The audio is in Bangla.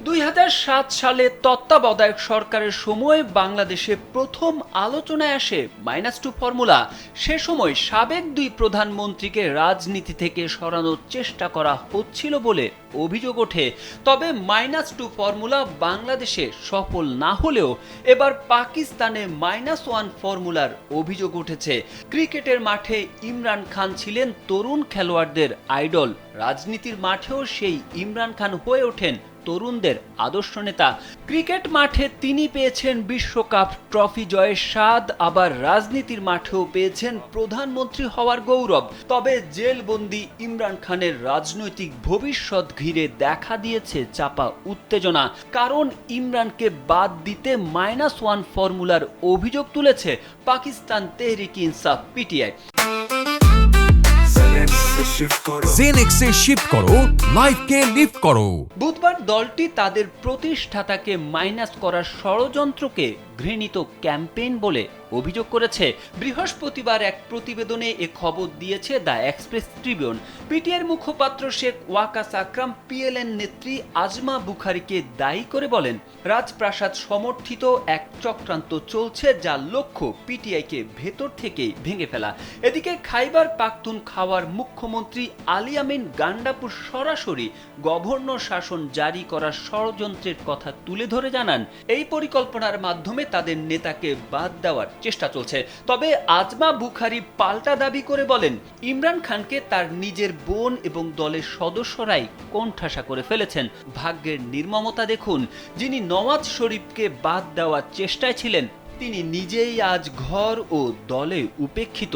2007 সালে তত্ত্বাবধায়ক সরকারের সময় বাংলাদেশে প্রথম আলোচনায় আসে -2 ফর্মুলা। সে সময় সাবেক দুই প্রধানমন্ত্রীকে রাজনীতি থেকে সরানোর চেষ্টা করা হচ্ছিল বলে অভিযোগ ওঠে। তবে -2 ফর্মুলা বাংলাদেশে সফল না হলেও এবার পাকিস্তানে -1 ফর্মুলার অভিযোগ উঠেছে। ক্রিকেটের মাঠে ইমরান খান ছিলেন তরুণ খেলোয়াড়দের আইডল, রাজনীতির মাঠেও সেই ইমরান খান হয়ে ওঠেন তরুণদের আদর্শ নেতা। ক্রিকেট মাঠে তিনি পেয়েছেন বিশ্বকাপ ট্রফি জয়ের স্বাদ, আবার রাজনীতির মাঠেও পেয়েছেন প্রধানমন্ত্রী হওয়ার গৌরব। তবে জেলবন্দি ইমরান খানের রাজনৈতিক ভবিষ্যৎ ঘিরে দেখা দিয়েছে চাপা উত্তেজনা, কারণ ইমরানকে বাদ দিতে -1 ফর্মুলার অভিযোগ তুলেছে পাকিস্তান তেহরিক-ই-ইনসাফ পিটিআই। জেনেক্সে শিফট করো, লাইফকে লিফট করো। বুধবার দলটি তাদের প্রতিষ্ঠাতাকে মাইনাস করার ষড়যন্ত্রকে ঘৃণিত ক্যাম্পেইন বলে অভিযোগ করেছে। বৃহস্পতিবার এক প্রতিবেদনে এ খবর দিয়েছে দ্য এক্সপ্রেস ট্রিবিউন। পিটিআইয়ের মুখপাত্র শেখ ওয়াকাস আকরাম পিএলএন নেত্রী আজমা বুখারীকে দায়ী করে বলেন, রাজপ্রাসাদ সমর্থিত এক চক্রান্ত চলছে, যার লক্ষ্য পিটিআইকে ভেতর থেকেই ভেঙে ফেলা। এদিকে খাইবার পাখতুনখাওয়ার মুখ্যমন্ত্রী আলী আমিন গান্ডাপুর সরাসরি গভর্নর শাসন জারি করার ষড়যন্ত্রের কথা তুলে ধরে জানান, এই পরিকল্পনার মাধ্যমে তাদের নেতাকে বাদ দেওয়ার চেষ্টা চলছে। তবে আজমা বুখারী পাল্টা দাবি করে বলেন, ইমরান খানকে তার নিজের বোন এবং দলের সদস্যরাই কোণঠাসা করে ফেলেছেন। ভাগ্যের নির্মমতা দেখুন, যিনি নওয়াজ শরীফকে বাদ দেওয়ার চেষ্টায় ছিলেন তিনি নিজেই আজ ঘর ও দলে উপেক্ষিত।